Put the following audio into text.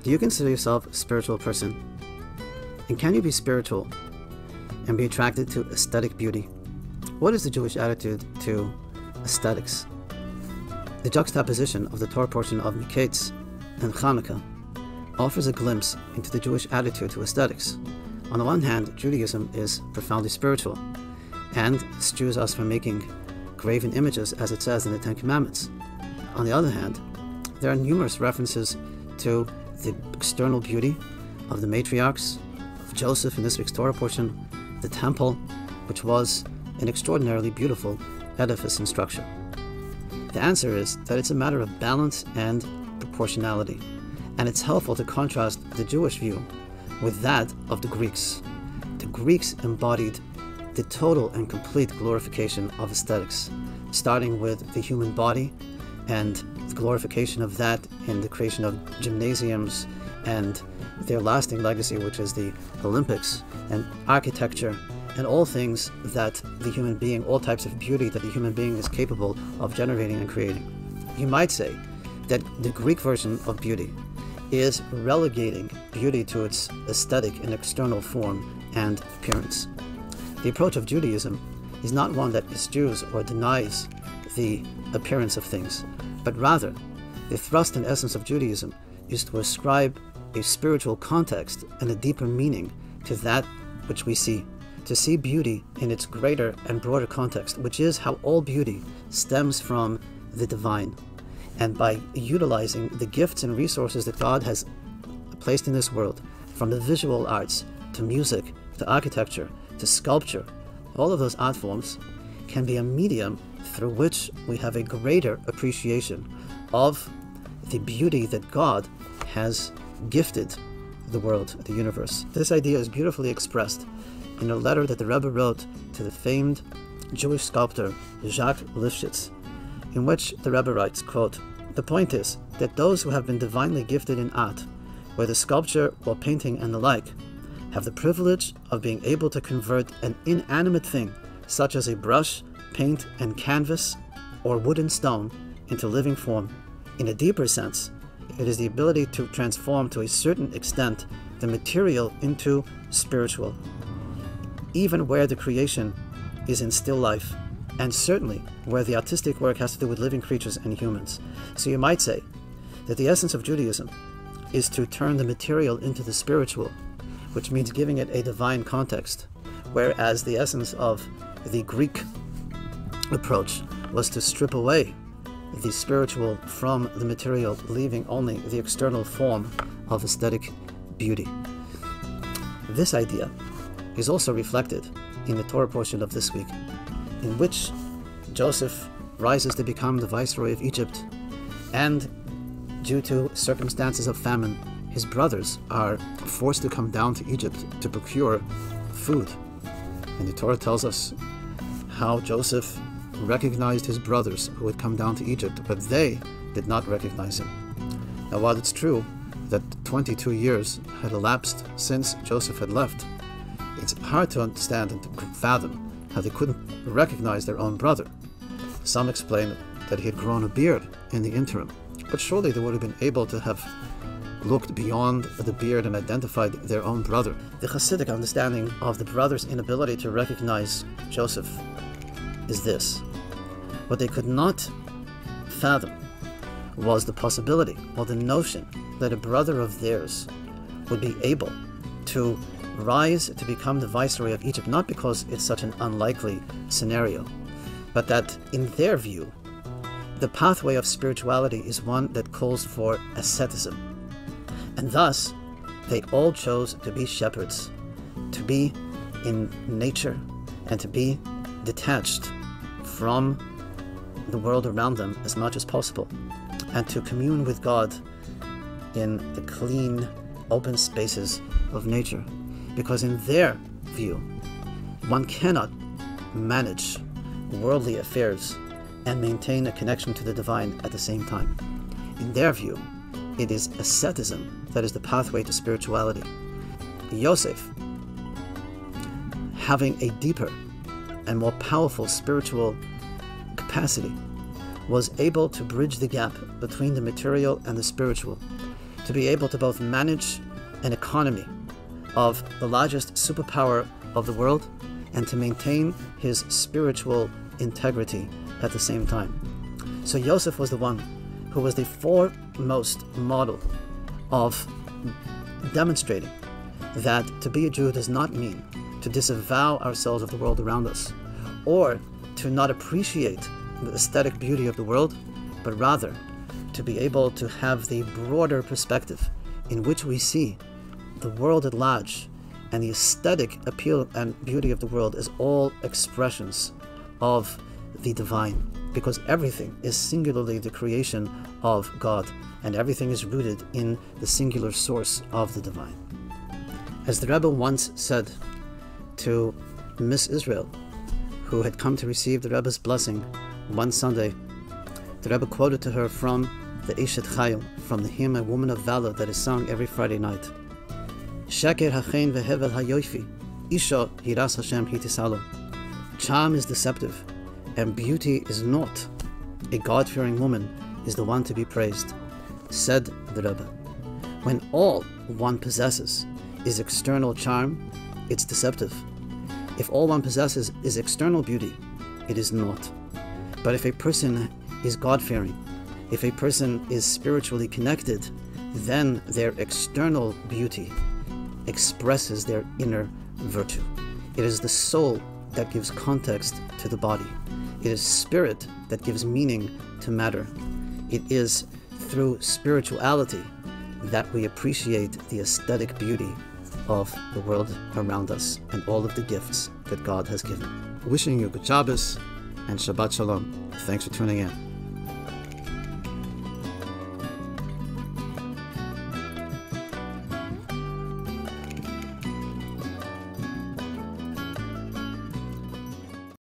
Do you consider yourself a spiritual person? And can you be spiritual and be attracted to aesthetic beauty? What is the Jewish attitude to aesthetics? The juxtaposition of the Torah portion of Mikeitz and Hanukkah offers a glimpse into the Jewish attitude to aesthetics. On the one hand, Judaism is profoundly spiritual and eschews us from making graven images, as it says in the Ten Commandments. On the other hand, there are numerous references to the external beauty of the matriarchs, of Joseph in this week's Torah portion, the temple, which was an extraordinarily beautiful edifice and structure. The answer is that it's a matter of balance and proportionality, and it's helpful to contrast the Jewish view with that of the Greeks. The Greeks embodied the total and complete glorification of aesthetics, starting with the human body and the glorification of that in the creation of gymnasiums and their lasting legacy, which is the Olympics, and architecture, and all things that the human being, all types of beauty that the human being is capable of generating and creating. You might say that the Greek version of beauty is relegating beauty to its aesthetic and external form and appearance. The approach of Judaism is not one that eschews or denies the appearance of things, but rather the thrust and essence of Judaism is to ascribe a spiritual context and a deeper meaning to that which we see, to see beauty in its greater and broader context, which is how all beauty stems from the divine. And by utilizing the gifts and resources that God has placed in this world, from the visual arts to music to architecture to sculpture, all of those art forms can be a medium through which we have a greater appreciation of the beauty that God has gifted the world, the universe. This idea is beautifully expressed in a letter that the Rebbe wrote to the famed Jewish sculptor Jacques Lifshitz, in which the Rebbe writes, quote, "The point is that those who have been divinely gifted in art, whether sculpture or painting and the like, have the privilege of being able to convert an inanimate thing, such as a brush, paint, and canvas, or wood and stone, into living form. In a deeper sense, it is the ability to transform to a certain extent the material into spiritual, even where the creation is in still life, and certainly where the artistic work has to do with living creatures and humans." So you might say that the essence of Judaism is to turn the material into the spiritual, which means giving it a divine context, whereas the essence of the Greek approach was to strip away the spiritual from the material, leaving only the external form of aesthetic beauty. This idea is also reflected in the Torah portion of this week, in which Joseph rises to become the viceroy of Egypt, and due to circumstances of famine, his brothers are forced to come down to Egypt to procure food. And the Torah tells us how Joseph recognized his brothers who had come down to Egypt, but they did not recognize him. Now, while it's true that 22 years had elapsed since Joseph had left, it's hard to understand and to fathom how they couldn't recognize their own brother. Some explain that he had grown a beard in the interim, but surely they would have been able to have looked beyond the beard and identified their own brother. The Hasidic understanding of the brothers' inability to recognize Joseph is this: what they could not fathom was the possibility or the notion that a brother of theirs would be able to rise to become the viceroy of Egypt, not because it's such an unlikely scenario, but that in their view, the pathway of spirituality is one that calls for asceticism. And thus, they all chose to be shepherds, to be in nature, and to be detached from the world around them as much as possible, and to commune with God in the clean, open spaces of nature. Because in their view, one cannot manage worldly affairs and maintain a connection to the divine at the same time. In their view, it is asceticism that is the pathway to spirituality. Yosef, having a deeper and more powerful spiritual capacity, was able to bridge the gap between the material and the spiritual. to be able to both manage an economy of the largest superpower of the world and to maintain his spiritual integrity at the same time. So Yosef was the one who was the foremost model of demonstrating that to be a Jew does not mean to disavow ourselves of the world around us, or to not appreciate the aesthetic beauty of the world, but rather to be able to have the broader perspective in which we see the world at large and the aesthetic appeal and beauty of the world as all expressions of the divine, because everything is singularly the creation of God, and everything is rooted in the singular source of the divine. As the Rebbe once said to Miss Israel, who had come to receive the Rebbe's blessing one Sunday, the Rebbe quoted to her from the Eshet Chayil, from the hymn A Woman of Valor that is sung every Friday night. Sheker hachen vehevel hayofi, isha hiras Hashem hitisalo. Charm is deceptive, and beauty is not. A God-fearing woman is the one to be praised. Said the Rebbe, when all one possesses is external charm, it's deceptive. If all one possesses is external beauty, it is not. But if a person is God-fearing, if a person is spiritually connected, then their external beauty expresses their inner virtue. It is the soul that gives context to the body. It is spirit that gives meaning to matter. It is through spirituality that we appreciate the aesthetic beauty of the world around us and all of the gifts that God has given. Wishing you good Shabbos and Shabbat Shalom. Thanks for tuning in.